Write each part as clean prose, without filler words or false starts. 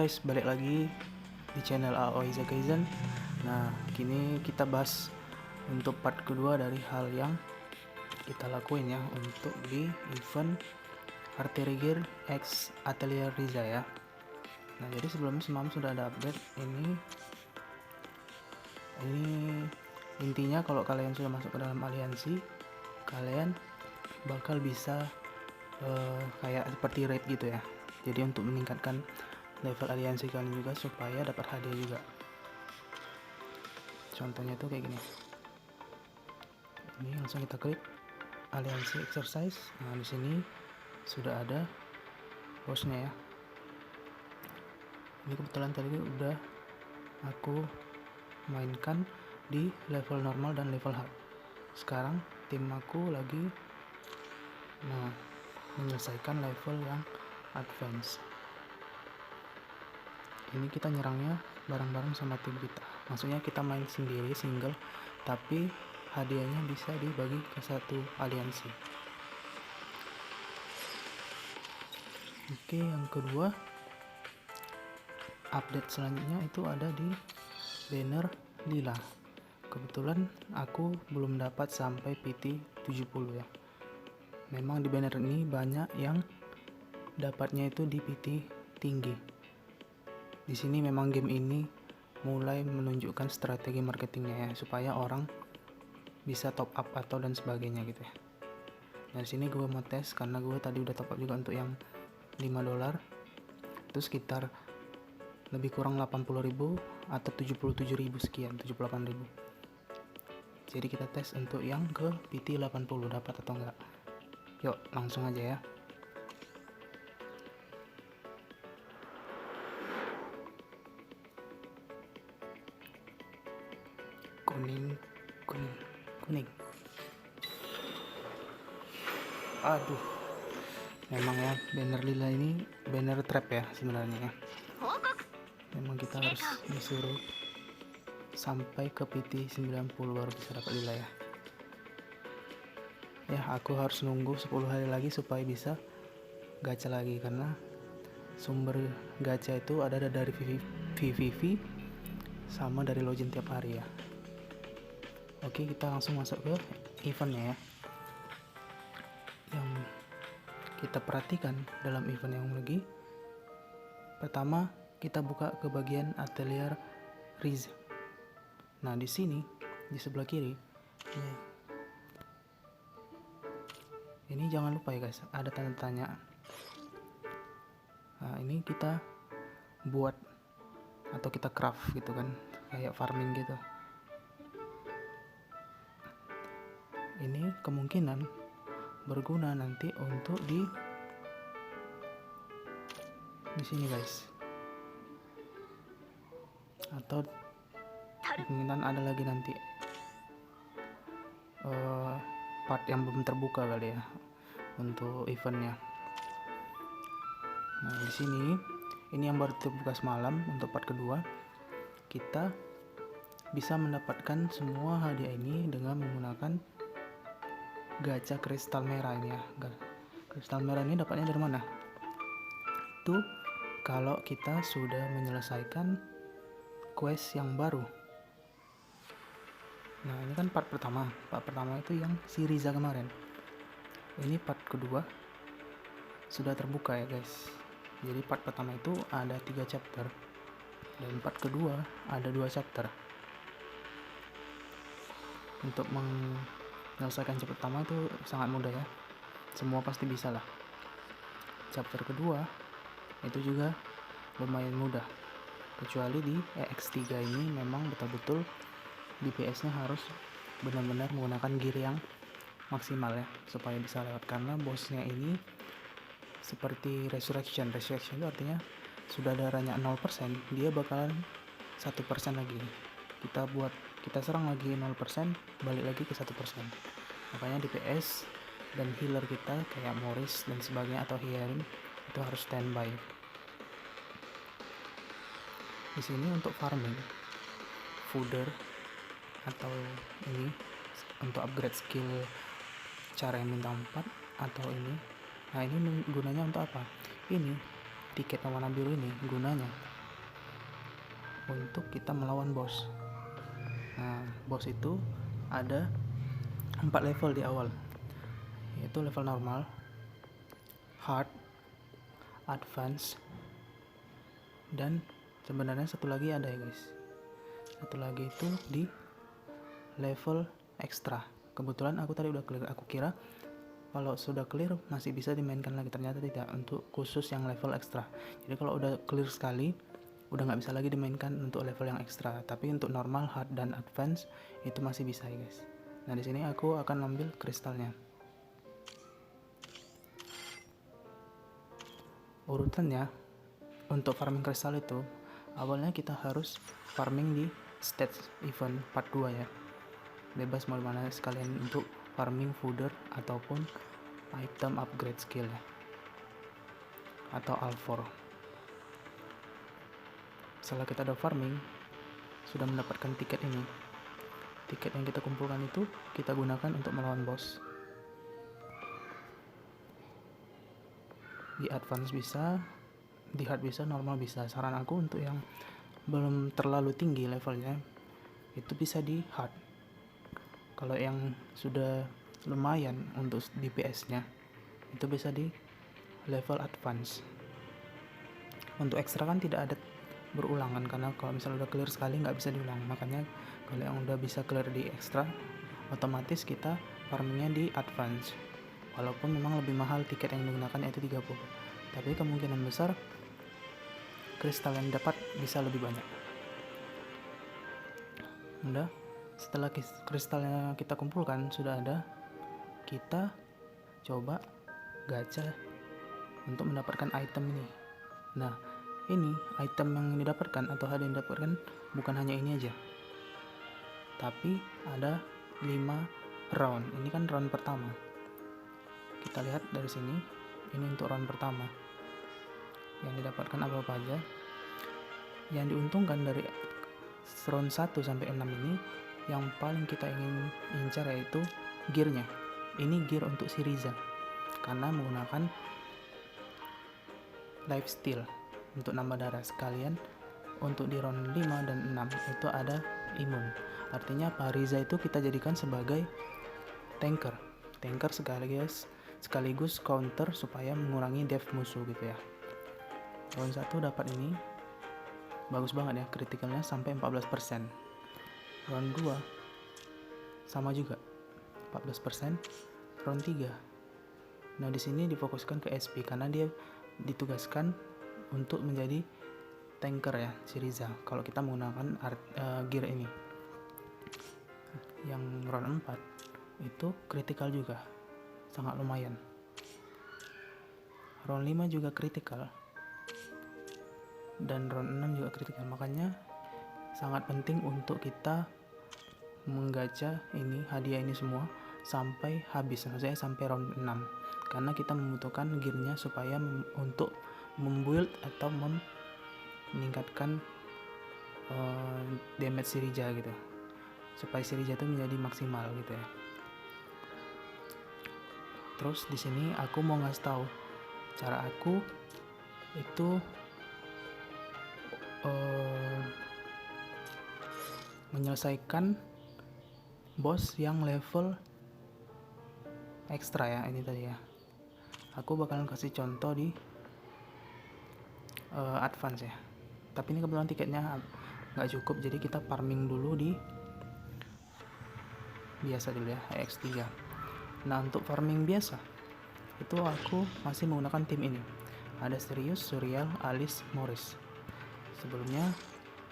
guys, balik lagi di channel AOI Zakaizen. Nah, kini kita bahas untuk part kedua dari hal yang kita lakuin ya untuk di event Arterigir X Atelier Riza ya. Nah, jadi sebelumnya semalam sudah ada update ini intinya kalau kalian sudah masuk ke dalam aliansi, kalian bakal bisa kayak seperti raid gitu ya. Jadi untuk meningkatkan level aliansi kalian juga supaya dapat hadiah juga. Contohnya tuh kayak gini. Ini langsung kita klik aliansi exercise. Nah, di sini sudah ada bosnya ya. Ini kebetulan tadi udah aku mainkan di level normal dan level hard. Sekarang tim aku lagi menyelesaikan level yang advance. Ini kita nyerangnya bareng-bareng sama tim kita. Maksudnya kita main sendiri single, tapi hadiahnya bisa dibagi ke satu aliansi. Oke, yang kedua, update selanjutnya itu ada di banner lila. Kebetulan aku belum dapat sampai PT 70 ya. Memang di banner ini banyak yang dapatnya itu di PT tinggi. Di sini memang game ini mulai menunjukkan strategi marketingnya ya, supaya orang bisa top up atau dan sebagainya gitu ya. Nah, di sini gue mau tes karena gue tadi udah top up juga untuk yang $5. Itu sekitar lebih kurang 80.000 atau 77.000 sekian, 78.000. Jadi kita tes untuk yang ke PT 80 dapat atau enggak. Yuk, langsung aja ya. Kuning. Aduh, memang ya banner lila ini banner trap ya sebenarnya ya. Memang kita harus disuruh sampai ke PT 90 baru bisa dapat lila ya. Ya, aku harus nunggu 10 hari lagi supaya bisa gacha lagi, karena sumber gacha itu ada dari VVV sama dari login tiap hari ya. Oke, kita langsung masuk ke eventnya ya. Yang kita perhatikan dalam event yang lagi, pertama kita buka ke bagian Atelier Riza. Nah, di sini di sebelah kiri ini jangan lupa ya guys, ada tanda tanya. Nah, ini kita buat atau kita craft gitu kan, kayak farming gitu. Ini kemungkinan berguna nanti untuk di sini guys, atau kemungkinan ada lagi nanti part yang belum terbuka kali ya untuk eventnya. Nah, di sini ini yang baru terbuka semalam. Untuk part kedua kita bisa mendapatkan semua hadiah ini dengan menggunakan gacha kristal merah ini ya. Kristal merah ini dapatnya dari mana? Itu kalau kita sudah menyelesaikan quest yang baru. Nah, ini kan part pertama. Part pertama itu yang si Riza kemarin. Ini part kedua sudah terbuka ya guys. Jadi part pertama itu ada 3 chapter dan part kedua ada 2 chapter. Untuk menyelesaikan chapter pertama itu sangat mudah ya. Semua pasti bisa lah. Chapter kedua itu juga lumayan mudah. Kecuali di EX3 ini memang betul-betul DPS-nya harus benar-benar menggunakan gear yang maksimal ya, supaya bisa lewat, karena bosnya ini seperti resurrection itu artinya sudah darahnya 0%, dia bakalan 1% lagi. Kita serang lagi 0%, balik lagi ke 1%. Makanya DPS dan healer kita kayak Morris dan sebagainya atau Hierin itu harus standby. Di sini untuk farming, fooder atau ini untuk upgrade skill cara yang bintang 4 atau ini. Nah, ini gunanya untuk apa? Ini tiket yang warna biru ini gunanya untuk kita melawan bos. Nah, bos itu ada 4 level di awal, yaitu level normal, hard, advance, dan sebenarnya satu lagi ada ya guys. Satu lagi itu di level extra. Kebetulan aku tadi udah clear, aku kira kalau sudah clear masih bisa dimainkan lagi, ternyata tidak, untuk khusus yang level extra. Jadi kalau udah clear sekali udah nggak bisa lagi dimainkan untuk level yang ekstra, tapi untuk normal, hard, dan advance itu masih bisa ya guys. Nah di sini aku akan ambil kristalnya. Urutannya untuk farming kristal itu awalnya kita harus farming di stage event part 2 ya, bebas mau mana sekalian untuk farming fooder ataupun item upgrade skill ya, atau alfor. Setelah kita udah farming, sudah mendapatkan tiket ini, tiket yang kita kumpulkan itu kita gunakan untuk melawan bos. Di advance bisa, di hard bisa, normal bisa. Saran aku untuk yang belum terlalu tinggi levelnya itu bisa di hard. Kalau yang sudah lumayan untuk DPS-nya itu bisa di level advance. Untuk ekstra kan tidak ada berulangan, karena kalau misalnya udah clear sekali nggak bisa diulang. Makanya kalau yang udah bisa clear di ekstra, otomatis kita farmingnya di advance. Walaupun memang lebih mahal tiket yang digunakan, yaitu 30, tapi kemungkinan besar kristal yang dapat bisa lebih banyak. Udah, setelah kristalnya kita kumpulkan, sudah ada, kita coba gacha untuk mendapatkan item ini. Nah, ini item yang didapatkan atau hadiah yang didapatkan bukan hanya ini aja, tapi ada 5 round. Ini kan round pertama. Kita lihat dari sini, ini untuk round pertama. Yang didapatkan apa aja. Yang diuntungkan dari round 1 sampai 6 ini, yang paling kita ingin incar yaitu gearnya. Ini gear untuk si Riza, karena menggunakan lifesteal untuk nambah darah sekalian. Untuk di round 5 dan 6 itu ada imun. Artinya apa? Riza itu kita jadikan sebagai tanker sekaligus counter supaya mengurangi dev musuh gitu ya. Round 1 dapat ini, bagus banget ya, kritikalnya sampai 14%. Round 2 sama juga 14%. Round 3, nah di sini difokuskan ke SP karena dia ditugaskan untuk menjadi tanker ya, si Riza, kalau kita menggunakan gear ini. Yang round 4 itu kritikal juga, sangat lumayan. Round 5 juga kritikal, dan round 6 juga kritikal. Makanya sangat penting untuk kita menggacha ini, hadiah ini semua sampai habis, maksudnya sampai round 6, karena kita membutuhkan gearnya supaya untuk membuild atau meningkatkan damage si Riza gitu, supaya si Riza itu menjadi maksimal gitu ya. Terus di sini aku mau ngasih tahu cara aku itu menyelesaikan bos yang level ekstra ya, ini tadi ya. Aku bakalan kasih contoh di advance ya, tapi ini kebetulan tiketnya nggak cukup, jadi kita farming dulu di biasa dulu ya, X3. Nah untuk farming biasa itu aku masih menggunakan tim ini, ada Sirius, Suriel, Alice, Morris. Sebelumnya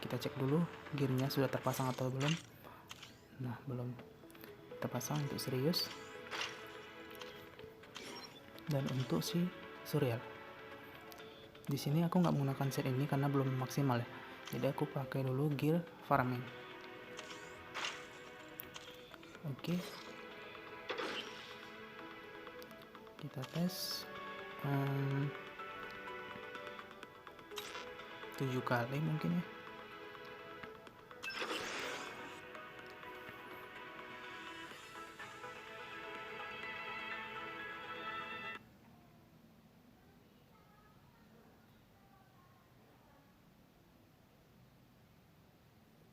kita cek dulu gearnya sudah terpasang atau belum. Nah belum terpasang untuk Sirius dan untuk si Suriel. Di sini aku nggak menggunakan set ini karena belum maksimal ya, jadi aku pakai dulu gear farming. Oke, kita tes 7 kali mungkin ya.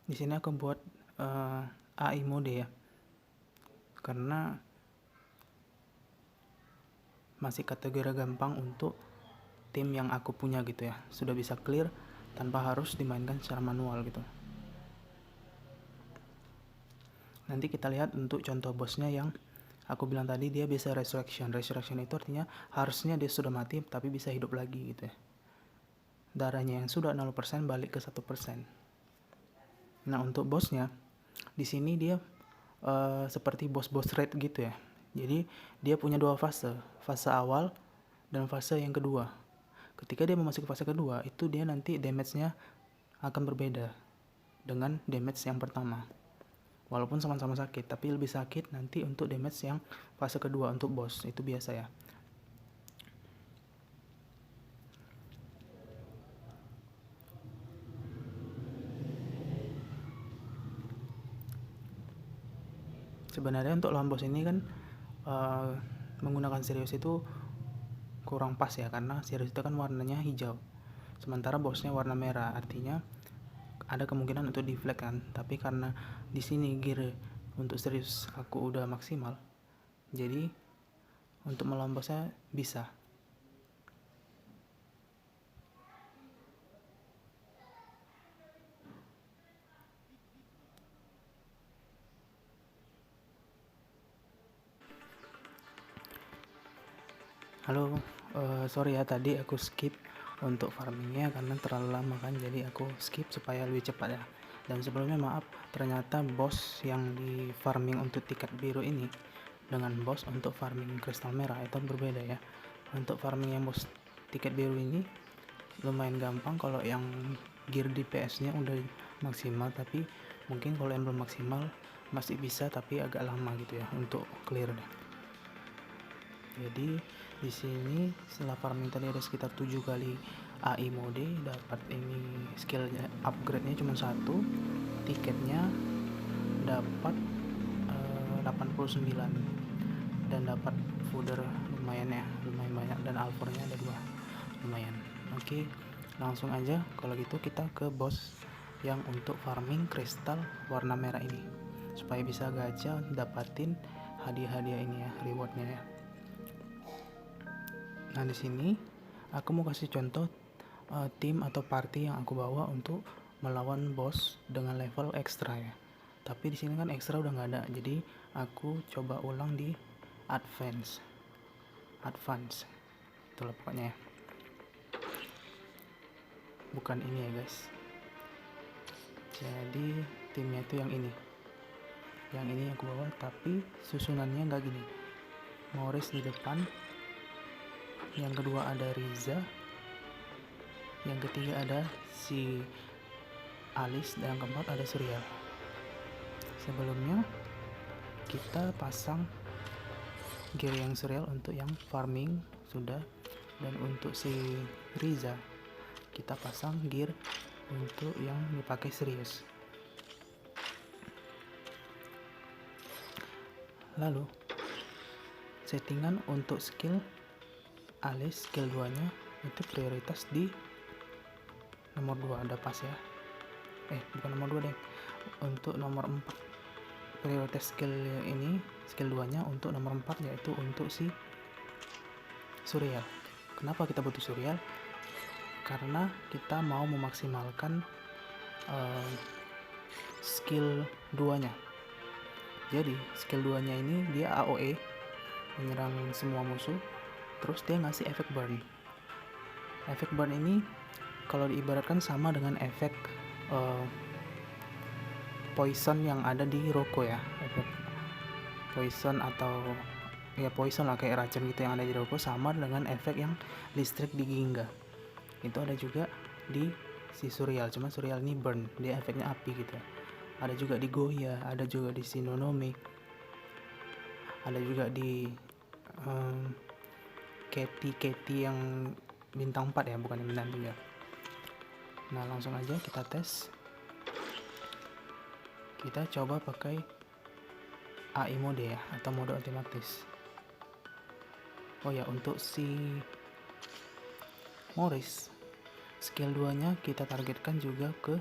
Di sini aku buat AI mode ya, karena masih kategori gampang untuk tim yang aku punya gitu ya. Sudah bisa clear tanpa harus dimainkan secara manual gitu. Nanti kita lihat untuk contoh bosnya yang aku bilang tadi, dia bisa resurrection. Resurrection itu artinya harusnya dia sudah mati tapi bisa hidup lagi gitu ya. Darahnya yang sudah 0% balik ke 1%. Nah, untuk bosnya di sini dia seperti bos-bos raid gitu ya. Jadi dia punya dua fase, fase awal dan fase yang kedua. Ketika dia memasuki fase kedua, itu dia nanti damage-nya akan berbeda dengan damage yang pertama. Walaupun sama-sama sakit, tapi lebih sakit nanti untuk damage yang fase kedua untuk boss, itu biasa ya. Sebenarnya untuk lawan boss ini kan menggunakan Sirius itu kurang pas ya, karena Sirius itu kan warnanya hijau, sementara bossnya warna merah, artinya ada kemungkinan untuk deflect kan. Tapi karena di sini gear untuk Sirius aku udah maksimal, jadi untuk melawan bossnya bisa. Halo, sorry ya tadi aku skip untuk farmingnya karena terlalu lama kan, jadi aku skip supaya lebih cepat ya. Dan sebelumnya maaf, ternyata bos yang di farming untuk tiket biru ini dengan bos untuk farming kristal merah itu berbeda ya. Untuk farming yang bos tiket biru ini lumayan gampang kalau yang gear DPS nya udah maksimal, tapi mungkin kalau yang belum maksimal masih bisa tapi agak lama gitu ya untuk clear deh. Jadi di sini setelah farming tadi ada sekitar 7 kali AI mode, dapat ini skillnya upgrade-nya cuma satu, tiketnya dapat 89 dan dapat fooder lumayan ya, lumayan banyak, dan alfornya ada 2, lumayan. Oke, langsung aja kalau gitu kita ke boss yang untuk farming kristal warna merah ini supaya bisa gacha dapatin hadiah-hadiah ini ya, rewardnya ya. Nah, di sini aku mau kasih contoh tim atau party yang aku bawa untuk melawan boss dengan level ekstra ya. Tapi di sini kan ekstra udah nggak ada, jadi aku coba ulang di advance. Itulah pokoknya ya. Bukan ini ya guys. Jadi timnya itu yang ini. Yang ini aku bawa, tapi susunannya nggak gini. Morris di depan, yang kedua ada Riza, yang ketiga ada si Alice, dan yang keempat ada Surya. Sebelumnya kita pasang gear yang Surreal untuk yang farming sudah, dan untuk si Riza kita pasang gear untuk yang dipakai serius. Lalu settingan untuk skill Alice, skill 2 nya itu prioritas di nomor 2, ada pas ya, bukan nomor 2 deh, untuk nomor 4 prioritas skill ini, skill 2 nya untuk nomor 4, yaitu untuk si Surreal. Kenapa kita butuh Surreal? Karena kita mau memaksimalkan skill 2 nya. Jadi skill 2 nya ini dia AOE, menyerang semua musuh, terus dia ngasih efek burn. Efek burn ini kalau diibaratkan sama dengan efek poison yang ada di Roko ya, efek poison atau ya poison lah, kayak racun gitu yang ada di Roko, sama dengan efek yang listrik di Ginga. Itu ada juga di si Surreal, cuma Surreal ini burn, dia efeknya api gitu. Ada juga di Goya, ada juga di Shinonome, ada juga di Katie yang bintang 4 ya, bukan yang bintang 3. Nah, langsung aja kita tes. Kita coba pakai AI mode ya, atau mode otomatis. Oh ya, untuk si Morris skill 2 nya kita targetkan juga ke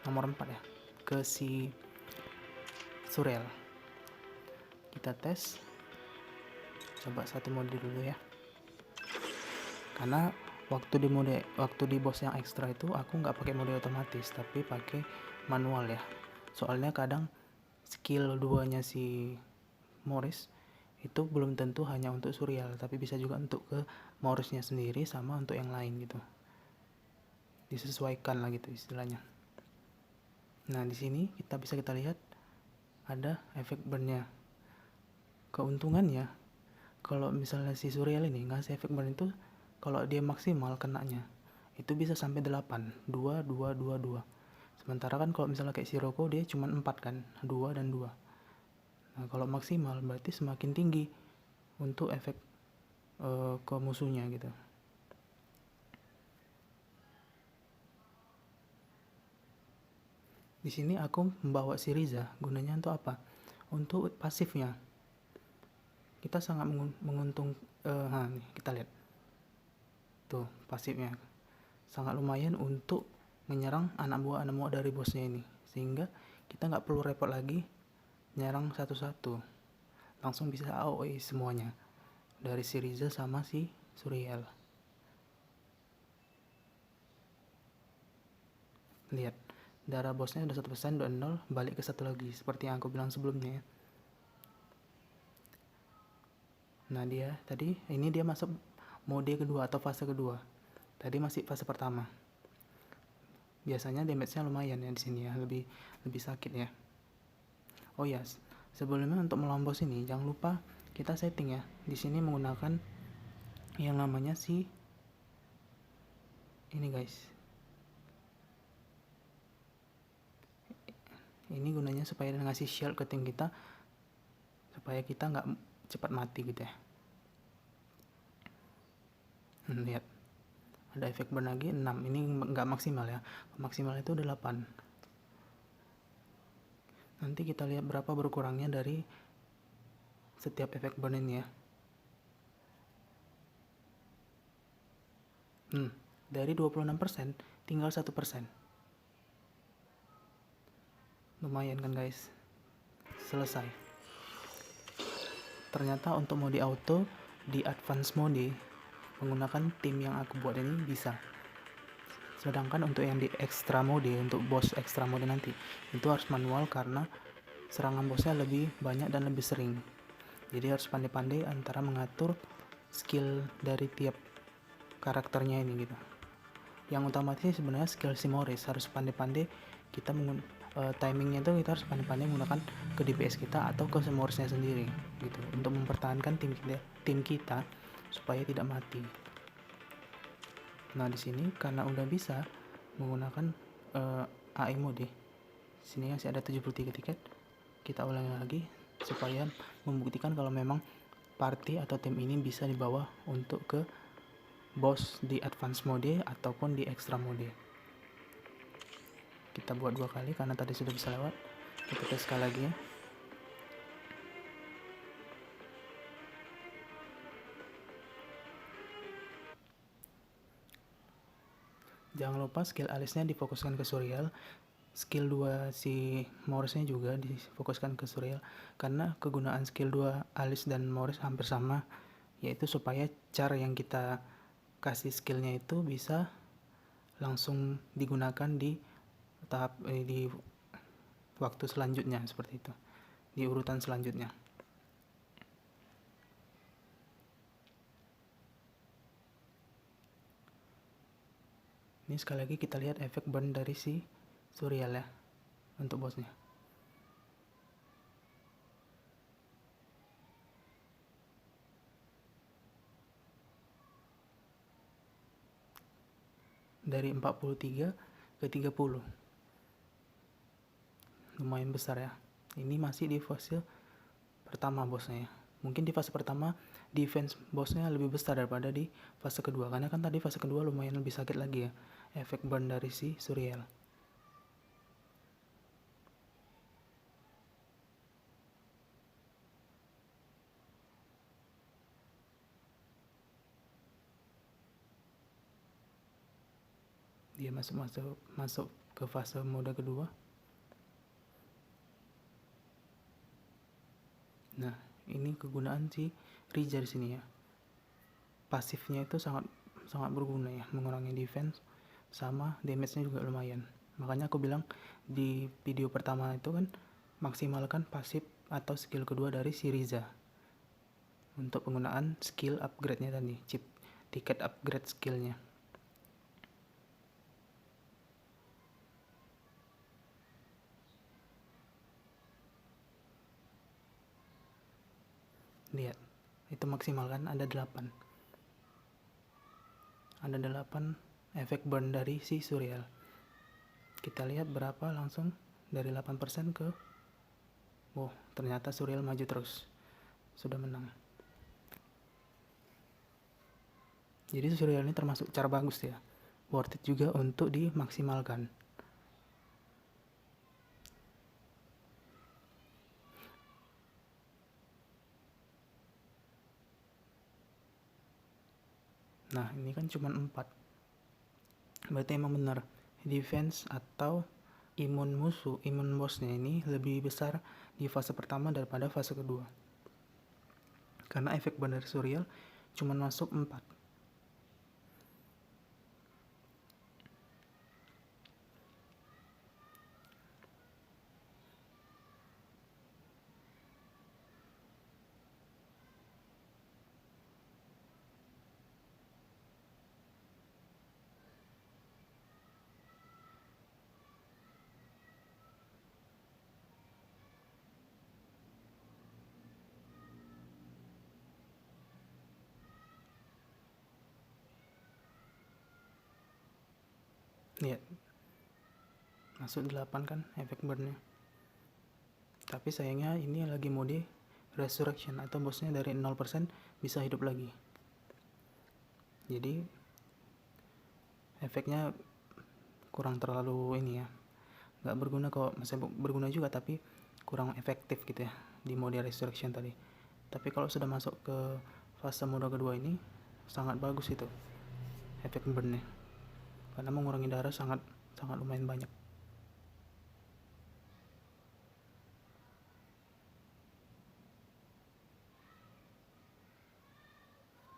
nomor 4 ya, ke si Surreal. Kita tes, coba satu mode dulu ya, karena waktu di boss yang ekstra itu aku nggak pakai mode otomatis tapi pakai manual ya, soalnya kadang skill 2 nya si Morris itu belum tentu hanya untuk Surreal, tapi bisa juga untuk ke Morrisnya sendiri sama untuk yang lain gitu, disesuaikan lah gitu istilahnya. Nah di sini kita lihat ada efek burnnya. Keuntungannya kalau misalnya si Surreal ini ngasih efek burn itu, kalau dia maksimal kenanya itu bisa sampai 8, 2, 2, 2, 2. Sementara kan kalau misalnya kayak Sirocco dia cuma 4 kan, 2 dan 2. Nah kalau maksimal berarti semakin tinggi untuk efek ke musuhnya gitu. Di sini aku membawa si Riza, gunanya untuk apa? Untuk pasifnya. Kita sangat menguntung, nih, kita lihat. Tuh, pasifnya. Sangat lumayan untuk menyerang anak buah dari bosnya ini. Sehingga kita nggak perlu repot lagi nyerang satu-satu. Langsung bisa AOE semuanya. Dari si Riza sama si Surreal. Lihat, darah bosnya udah 1%, udah 0, balik ke 1 lagi. Seperti yang aku bilang sebelumnya ya. Nah ini dia masuk mode kedua atau fase kedua. Tadi masih fase pertama. Biasanya damage-nya lumayan ya di sini ya, lebih sakit ya. Oh ya, sebelumnya untuk melawan bos ini jangan lupa kita setting ya. Di sini menggunakan yang namanya si ini guys. Ini gunanya supaya ngasih shield ke tim kita, supaya kita nggak cepat mati gitu ya. Lihat, ada efek burn lagi 6. Ini nggak maksimal ya, maksimal itu udah 8. Nanti kita lihat berapa berkurangnya dari setiap efek burn ini ya. Dari 26% tinggal 1%. Lumayan kan guys. Selesai. Ternyata untuk mode auto di advance mode menggunakan tim yang aku buat ini bisa. Sedangkan untuk yang di extra mode, untuk boss extra mode nanti, itu harus manual karena serangan bosnya lebih banyak dan lebih sering. Jadi harus pandai-pandai antara mengatur skill dari tiap karakternya ini gitu. Yang utama sih sebenarnya skill si Morris, harus pandai-pandai kita timingnya itu kita harus pandai-pandai menggunakan ke DPS kita atau ke Morrisnya sendiri gitu, untuk mempertahankan tim kita supaya tidak mati. Nah di sini karena udah bisa menggunakan AI mode, sini masih ada 73 tiket. Kita ulangi lagi supaya membuktikan kalau memang party atau tim ini bisa dibawa untuk ke boss di advance mode ataupun di extra mode. Kita buat 2 kali karena tadi sudah bisa lewat. Kita tes sekali lagi ya. Jangan lupa skill alisnya difokuskan ke Surreal. Skill 2 si Morrisnya juga difokuskan ke Surreal, karena kegunaan skill 2 alis dan Morris hampir sama, yaitu supaya cara yang kita kasih skillnya itu bisa langsung digunakan di tahap di waktu selanjutnya, seperti itu, di urutan selanjutnya. Ini sekali lagi kita lihat efek burn dari si Surreal ya untuk bosnya. Dari 43 ke 30. Lumayan besar ya. Ini masih di fase pertama bosnya ya. Mungkin di fase pertama defense bosnya lebih besar daripada di fase kedua, karena kan tadi fase kedua lumayan lebih sakit lagi ya efek burn dari si Surreal. Dia masuk ke fase mode kedua. Nah, ini kegunaan si Riza di sini ya. Pasifnya itu sangat berguna ya, mengurangi defense sama damage-nya juga lumayan. Makanya aku bilang di video pertama itu kan maksimalkan pasif atau skill kedua dari si Riza untuk penggunaan skill upgrade-nya tadi, chip tiket upgrade skillnya. Lihat, itu maksimal kan, ada 8 efek burn dari si Suriel. Kita lihat berapa langsung dari 8% ke ternyata Suriel maju terus, sudah menang. Jadi Suriel ini termasuk cara bagus ya, worth it juga untuk dimaksimalkan. Nah, ini kan cuma 4. Berarti emang benar defense atau imun bossnya ini lebih besar di fase pertama daripada fase kedua. Karena efek benar Suriel cuma masuk 4. Lihat, masuk 8 kan efek burnnya. Tapi sayangnya ini lagi mode resurrection atau bosnya dari 0% bisa hidup lagi. Jadi efeknya kurang terlalu ini ya, nggak berguna kok, masih berguna juga tapi kurang efektif gitu ya di mode resurrection tadi. Tapi kalau sudah masuk ke fase mode kedua ini sangat bagus itu efek burnnya, karena mengurangi darah sangat lumayan banyak.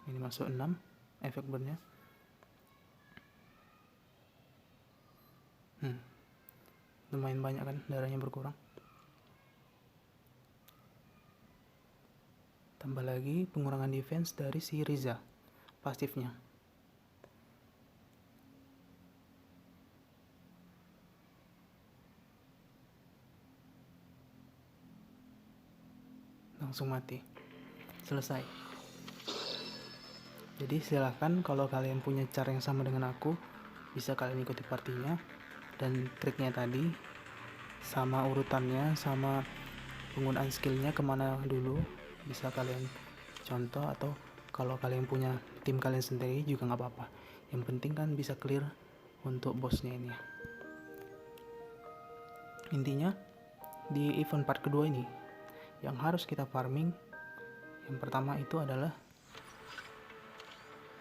Ini masuk 6 efek burnnya. Lumayan banyak kan darahnya berkurang. Tambah lagi pengurangan defense dari si Riza pasifnya. Langsung mati, selesai. Jadi silahkan kalau kalian punya cara yang sama dengan aku, bisa kalian ikuti partinya. Dan triknya tadi sama urutannya, sama penggunaan skillnya kemana dulu, bisa kalian contoh. Atau kalau kalian punya tim kalian sendiri juga nggak apa-apa, yang penting kan bisa clear untuk bosnya ini. Intinya di event part kedua ini yang harus kita farming, yang pertama itu adalah,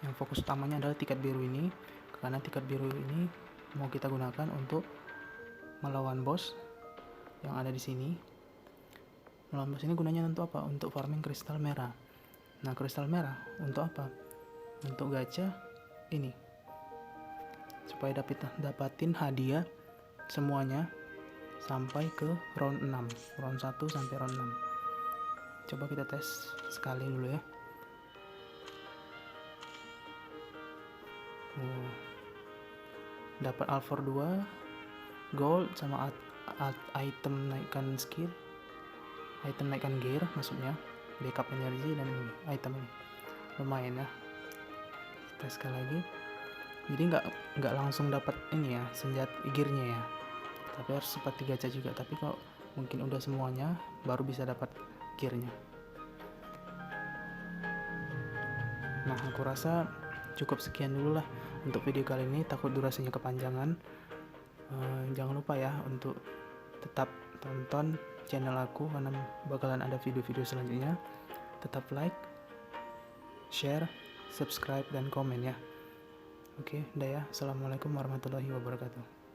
yang fokus utamanya adalah tiket biru ini, karena tiket biru ini mau kita gunakan untuk melawan bos yang ada di sini. Melawan bos ini gunanya untuk apa? Untuk farming kristal merah. Nah, kristal merah untuk apa? Untuk gacha ini, supaya dapatin hadiah semuanya sampai ke round 6, round 1 sampai round 6. Coba kita tes sekali dulu ya. Dapat Alfor 2 gold sama item naikkan skill, item naikkan gear maksudnya, backup energi, dan ini item ini lumayan ya. Tes sekali lagi. Jadi nggak langsung dapat ini ya senjata gearnya ya, tapi harus seperti gacha juga. Tapi kalau mungkin udah semuanya baru bisa dapat gearnya. Nah, aku rasa cukup sekian dulu lah untuk video kali ini, takut durasinya kepanjangan. Jangan lupa ya untuk tetap tonton channel aku, karena bakalan ada video-video selanjutnya. Tetap like, share, subscribe, dan komen ya. Oke, udah ya. Assalamualaikum warahmatullahi wabarakatuh.